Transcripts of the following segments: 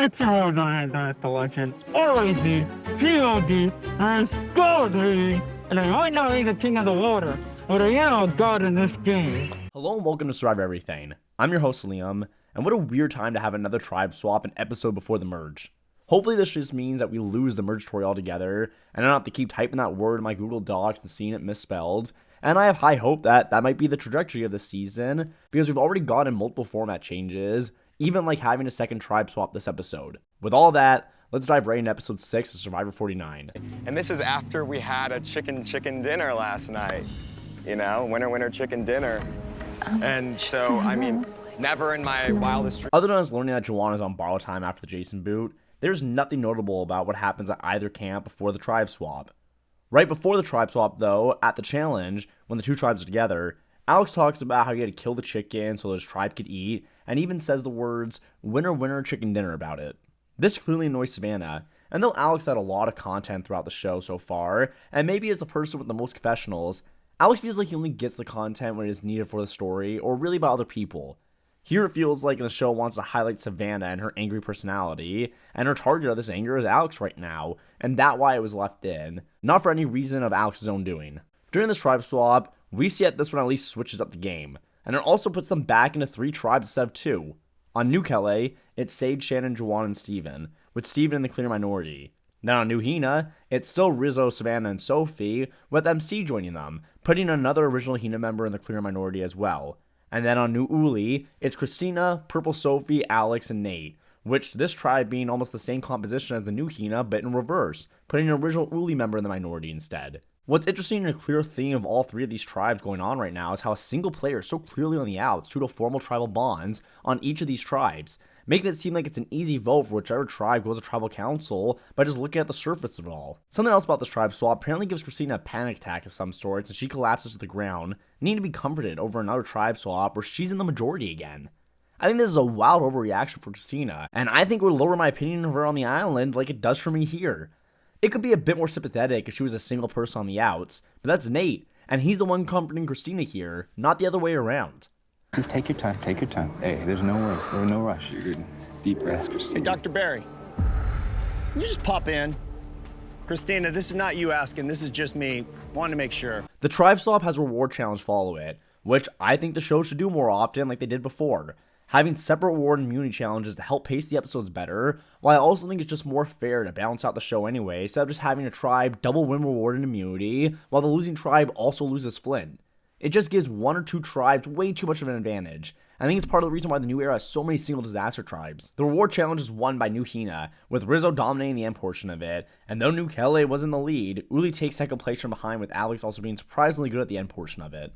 It's your own the legend. Always G-O-D as Goldie. And I might not be the king of the water, but I am a god in this game. Hello and welcome to Survive Everything. I'm your host Liam, and what a weird time to have another tribe swap an episode before the merge. Hopefully this just means that we lose the merge story altogether, and I don't have to keep typing that word in my Google Docs and seeing it misspelled. And I have high hope that that might be the trajectory of this season, because we've already gotten multiple format changes, even like having a second tribe swap this episode. With all that, let's dive right into episode 6 of Survivor 49. And this is after we had a chicken dinner last night. You know, winner chicken dinner. And so, I mean, never in my wildest dreams. Other than us learning that Joanna's on borrow time after the Jason boot, there's nothing notable about what happens at either camp before the tribe swap. Right before the tribe swap, though, at the challenge, when the two tribes are together, Alex talks about how he had to kill the chicken so his tribe could eat, and even says the words, winner chicken dinner about it. This clearly annoys Savannah, and though Alex had a lot of content throughout the show so far, and maybe is the person with the most confessionals, Alex feels like he only gets the content when it is needed for the story, or really about other people. Here it feels like the show wants to highlight Savannah and her angry personality, and her target of this anger is Alex right now, and that's why it was left in, not for any reason of Alex's own doing. During this tribe swap, we see that this one at least switches up the game, and it also puts them back into 3 tribes instead of 2. On New Kelly, it's Sage, Shannon, Juwan, and Steven, with Steven in the clear minority. Then on New Hina, it's still Rizzo, Savannah, and Sophie, with MC joining them, putting another original Hina member in the clear minority as well. And then on New Uli, it's Christina, Purple Sophie, Alex, and Nate, which this tribe being almost the same composition as the New Hina, but in reverse, putting an original Uli member in the minority instead. What's interesting and a clear theme of all 3 of these tribes going on right now is how a single player is so clearly on the outs due to formal tribal bonds on each of these tribes, making it seem like it's an easy vote for whichever tribe goes to tribal council by just looking at the surface of it all. Something else about this tribe swap apparently gives Christina a panic attack of some sorts and she collapses to the ground, needing to be comforted over another tribe swap where she's in the majority again. I think this is a wild overreaction for Christina, and I think it would lower my opinion of her on the island like it does for me here. It could be a bit more sympathetic if she was a single person on the outs, but that's Nate, and he's the one comforting Christina here, not the other way around. Just take your time, take your time. Hey, there's no rush, there's no rush. You're good. Deep breaths, Christina. Hey, Dr. Barry, can you just pop in? Christina, this is not you asking, this is just me. Wanted to make sure. The tribe swap has a reward challenge follow it, which I think the show should do more often like they did before. Having separate reward and immunity challenges to help pace the episodes better, while I also think it's just more fair to balance out the show anyway, instead of just having a tribe double win reward and immunity, while the losing tribe also loses Flint. It just gives 1 or 2 tribes way too much of an advantage. I think it's part of the reason why the new era has so many single disaster tribes. The reward challenge is won by New Hina, with Rizzo dominating the end portion of it, and though New Kelly was in the lead, Uli takes second place from behind with Alex also being surprisingly good at the end portion of it.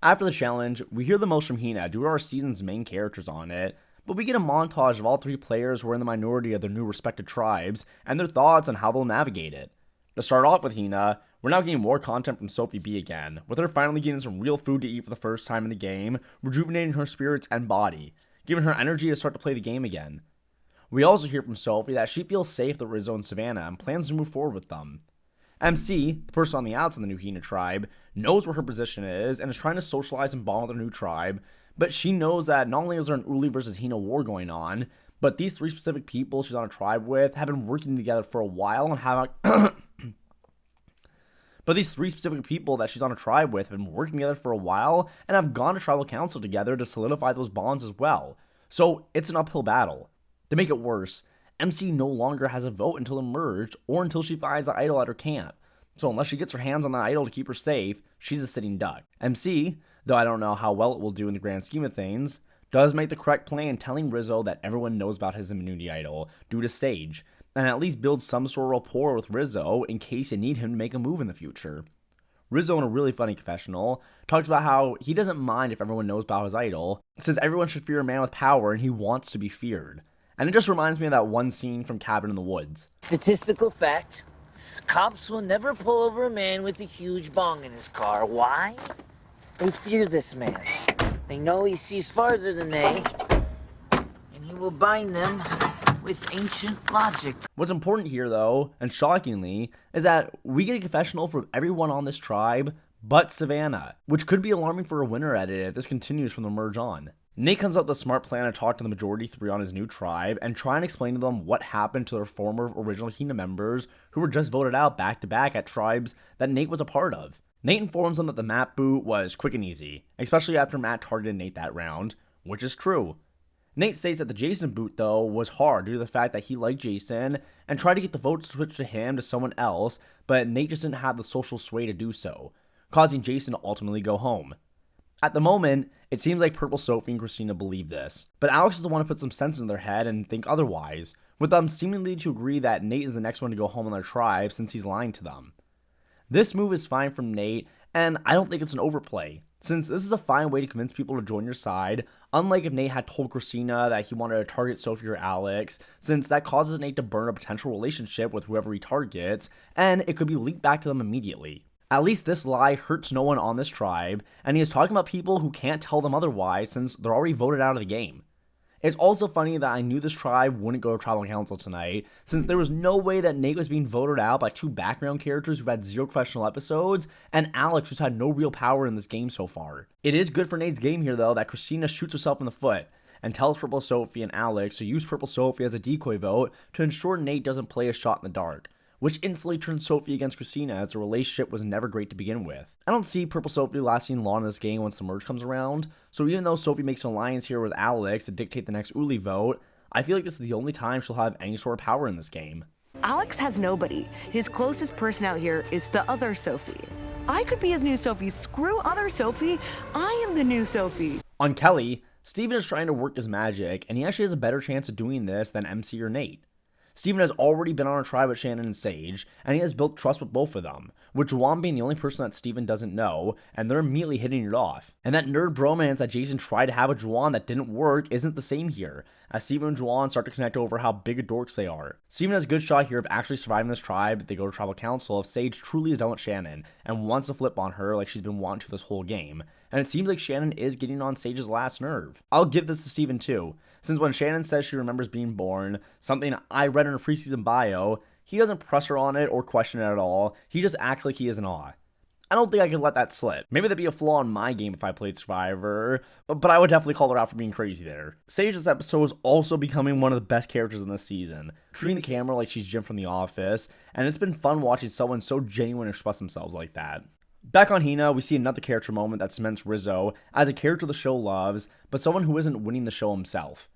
After the challenge, we hear the most from Hina due to our season's main characters on it, but we get a montage of all 3 players who are in the minority of their new respective tribes, and their thoughts on how they'll navigate it. To start off with Hina, we're now getting more content from Sophie B again, with her finally getting some real food to eat for the first time in the game, rejuvenating her spirits and body, giving her energy to start to play the game again. We also hear from Sophie that she feels safe with Rizzo and Savannah and plans to move forward with them. MC, the person on the outs in the new Hina tribe, knows where her position is and is trying to socialize and bond with her new tribe, but she knows that not only is there an Uli versus Hina war going on, but these 3 specific people she's on a tribe with have been working together for a while and have But these 3 specific people that she's on a tribe with have been working together for a while and have gone to tribal council together to solidify those bonds as well. So it's an uphill battle. To make it worse, MC no longer has a vote until the merge or until she finds an idol at her camp. So unless she gets her hands on that idol to keep her safe, she's a sitting duck. MC, though I don't know how well it will do in the grand scheme of things, does make the correct play in telling Rizzo that everyone knows about his immunity idol due to Sage, and at least build some sort of rapport with Rizzo in case you need him to make a move in the future. Rizzo, in a really funny confessional, talks about how he doesn't mind if everyone knows about his idol, says everyone should fear a man with power and he wants to be feared. And it just reminds me of that one scene from Cabin in the Woods. Statistical fact, cops will never pull over a man with a huge bong in his car. Why? They fear this man. They know he sees farther than they, and he will bind them with ancient logic. What's important here, though, and shockingly, is that we get a confessional from everyone on this tribe but Savannah, which could be alarming for a winner edit if this continues from the merge on. Nate comes up with a smart plan to talk to the majority 3 on his new tribe and try and explain to them what happened to their former original Hina members who were just voted out back to back at tribes that Nate was a part of. Nate informs them that the map boot was quick and easy, especially after Matt targeted Nate that round, which is true. Nate states that the Jason boot, though, was hard due to the fact that he liked Jason and tried to get the votes switched to him to someone else, but Nate just didn't have the social sway to do so, causing Jason to ultimately go home. At the moment, it seems like Purple Sophie and Christina believe this, but Alex is the one to put some sense in their head and think otherwise, with them seemingly to agree that Nate is the next one to go home on their tribe since he's lying to them. This move is fine from Nate, and I don't think it's an overplay, since this is a fine way to convince people to join your side, unlike if Nate had told Christina that he wanted to target Sophie or Alex, since that causes Nate to burn a potential relationship with whoever he targets, and it could be leaked back to them immediately. At least this lie hurts no one on this tribe, and he is talking about people who can't tell them otherwise since they're already voted out of the game. It's also funny that I knew this tribe wouldn't go to tribal council tonight, since there was no way that Nate was being voted out by 2 background characters who've had 0 professional episodes, and Alex who's had no real power in this game so far. It is good for Nate's game here though that Christina shoots herself in the foot, and tells Purple Sophie and Alex to use Purple Sophie as a decoy vote to ensure Nate doesn't play a shot in the dark, which instantly turns Sophie against Christina as the relationship was never great to begin with. I don't see Purple Sophie lasting long in this game once the merge comes around, so even though Sophie makes an alliance here with Alex to dictate the next Uli vote, I feel like this is the only time she'll have any sort of power in this game. Alex has nobody. His closest person out here is the other Sophie. I could be his new Sophie. Screw other Sophie. I am the new Sophie. On Kelly, Steven is trying to work his magic, and he actually has a better chance of doing this than MC or Nate. Steven has already been on a tribe with Shannon and Sage, and he has built trust with both of them, with Juwan being the only person that Steven doesn't know, and they're immediately hitting it off. And that nerd bromance that Jason tried to have with Juwan that didn't work isn't the same here, as Steven and Juwan start to connect over how big of dorks they are. Steven has a good shot here of actually surviving this tribe if they go to tribal council if Sage truly is done with Shannon, and wants to flip on her like she's been wanting to this whole game. And it seems like Shannon is getting on Sage's last nerve. I'll give this to Steven too, since when Shannon says she remembers being born, something I read in her preseason bio, he doesn't press her on it or question it at all, he just acts like he is in awe. I don't think I could let that slip. Maybe that'd be a flaw in my game if I played Survivor, but I would definitely call her out for being crazy there. Sage this episode is also becoming one of the best characters in this season, treating the camera like she's Jim from The Office, and it's been fun watching someone so genuine express themselves like that. Back on Hina, we see another character moment that cements Rizzo as a character the show loves, but someone who isn't winning the show himself.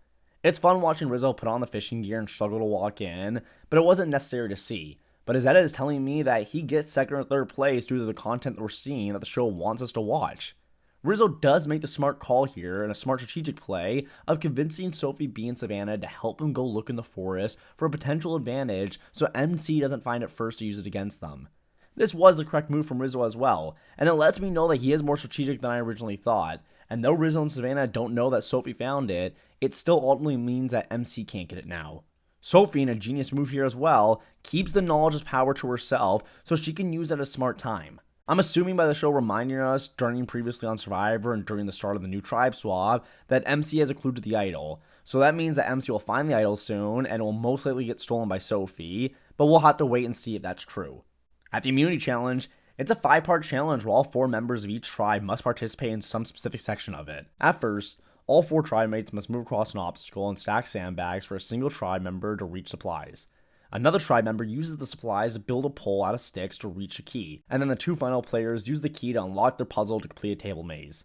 It's fun watching Rizzo put on the fishing gear and struggle to walk in, but it wasn't necessary to see. But his edit is telling me that he gets 2nd or 3rd place due to the content that we're seeing that the show wants us to watch. Rizzo does make the smart call here and a smart strategic play of convincing Sophie B and Savannah to help him go look in the forest for a potential advantage so MC doesn't find it first to use it against them. This was the correct move from Rizzo as well, and it lets me know that he is more strategic than I originally thought, and though Rizzo and Savannah don't know that Sophie found it, it still ultimately means that MC can't get it now. Sophie, in a genius move here as well, keeps the knowledge as power to herself so she can use it at a smart time. I'm assuming by the show reminding us during previously on Survivor and during the start of the new tribe swap that MC has a clue to the idol, so that means that MC will find the idol soon and it will most likely get stolen by Sophie, but we'll have to wait and see if that's true. At the immunity challenge, it's a 5-part challenge where all 4 members of each tribe must participate in some specific section of it. At first, all 4 tribe mates must move across an obstacle and stack sandbags for a single tribe member to reach supplies. Another tribe member uses the supplies to build a pole out of sticks to reach a key, and then the 2 final players use the key to unlock their puzzle to complete a table maze.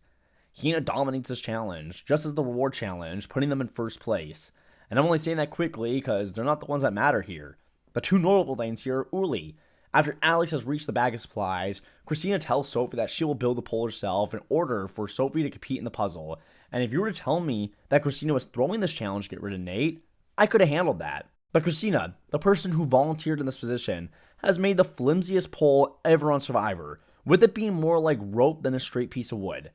Hina dominates this challenge, just as the reward challenge, putting them in 1st place. And I'm only saying that quickly because they're not the ones that matter here. The 2 notable things here are Uli. After Alex has reached the bag of supplies, Christina tells Sophie that she will build the pole herself in order for Sophie to compete in the puzzle. And if you were to tell me that Christina was throwing this challenge to get rid of Nate, I could have handled that. But Christina, the person who volunteered in this position, has made the flimsiest pole ever on Survivor, with it being more like rope than a straight piece of wood.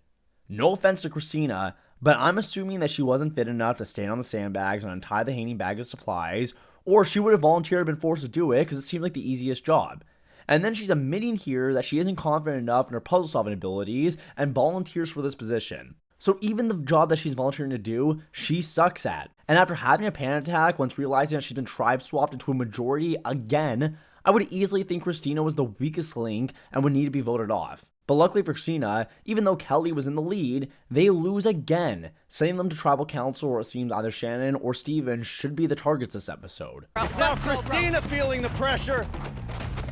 No offense to Christina, but I'm assuming that she wasn't fit enough to stand on the sandbags and untie the hanging bag of supplies, or she would have volunteered and been forced to do it because it seemed like the easiest job. And then she's admitting here that she isn't confident enough in her puzzle solving abilities and volunteers for this position. So even the job that she's volunteering to do, she sucks at. And after having a panic attack once realizing that she's been tribe swapped into a majority again, I would easily think Christina was the weakest link and would need to be voted off. But luckily for Cena, even though Kelly was in the lead, they lose again, sending them to Tribal Council where it seems either Shannon or Steven should be the targets this episode. It's now Christina feeling the pressure.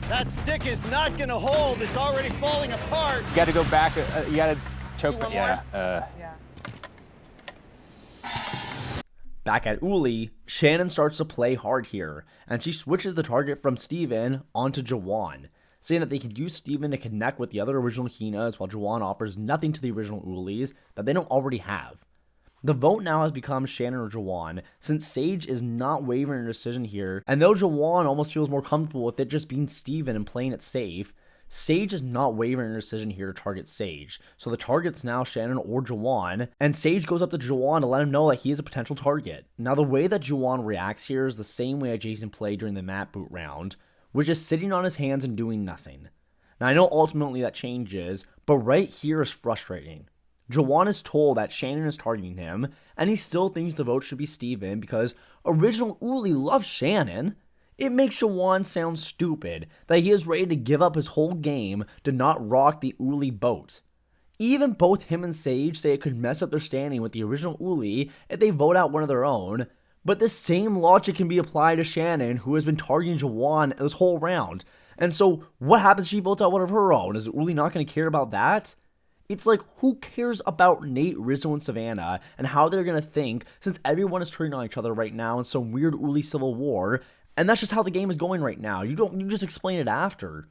That stick is not going to hold. It's already falling apart. You got to go back. You got to choke. One Yeah. Back at Uli, Shannon starts to play hard here, and she switches the target from Steven onto Jawan, saying that they can use Steven to connect with the other original Hinas while Jawan offers nothing to the original Ulis that they don't already have. The vote now has become Shannon or Jawan, since Sage is not wavering in her decision here, and though Jawan almost feels more comfortable with it just being Steven and playing it safe, Sage is not wavering in her decision here to target Sage, so the target's now Shannon or Jawan, and Sage goes up to Jawan to let him know that he is a potential target. Now the way that Jawan reacts here is the same way Jason played during the map boot round, which is sitting on his hands and doing nothing. Now I know ultimately that changes, but right here is frustrating. Jawan is told that Shannon is targeting him, and he still thinks the vote should be Steven because original Uli loves Shannon. It makes Jawan sound stupid that he is ready to give up his whole game to not rock the Uli boat. Even both him and Sage say it could mess up their standing with the original Uli if they vote out one of their own, but the same logic can be applied to Shannon, who has been targeting Jawan this whole round. And so what happens if she votes out one of her own? Is Uli not going to care about that? It's like, who cares about Nate, Rizzo, and Savannah and how they're going to think since everyone is turning on each other right now in some weird Uli civil war, and that's just how the game is going right now. You just explain it after.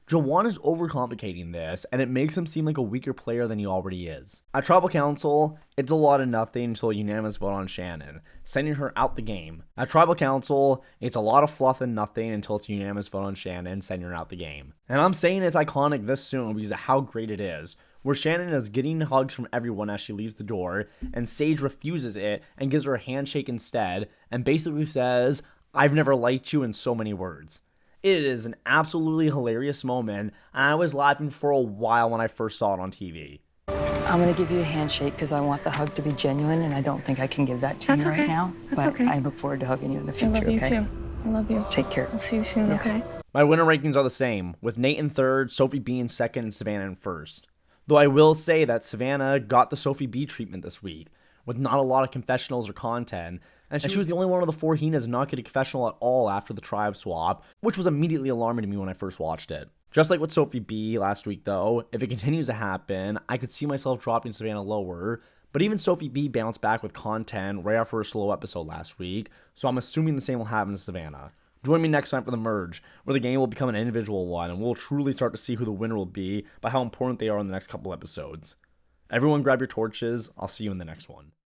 Jawan is overcomplicating this, and it makes him seem like a weaker player than he already is. At Tribal Council, it's a lot of nothing until a unanimous vote on Shannon, sending her out the game. At Tribal Council, it's a lot of fluff and nothing until it's a unanimous vote on Shannon, sending her out the game. And I'm saying it's iconic this soon because of how great it is, where Shannon is getting hugs from everyone as she leaves the door, and Sage refuses it and gives her a handshake instead, and basically says, "I've never liked you," in so many words. It is an absolutely hilarious moment, and I was laughing for a while when I first saw it on TV. I'm gonna give you a handshake because I want the hug to be genuine, and I don't think I can give that to you right now. But I look forward to hugging you in the future, okay? I love you too. I love you. Take care. I'll see you soon, okay? My winner rankings are the same, with Nate in third, Sophie B in second, and Savannah in first. Though I will say that Savannah got the Sophie B treatment this week, with not a lot of confessionals or content, and she was the only one of the four Hinas to not get a confessional at all after the tribe swap, which was immediately alarming to me when I first watched it. Just like with Sophie B last week though, if it continues to happen, I could see myself dropping Savannah lower, but even Sophie B bounced back with content right after her slow episode last week, so I'm assuming the same will happen to Savannah. Join me next time for the merge, where the game will become an individual one, and we'll truly start to see who the winner will be by how important they are in the next couple episodes. Everyone grab your torches, I'll see you in the next one.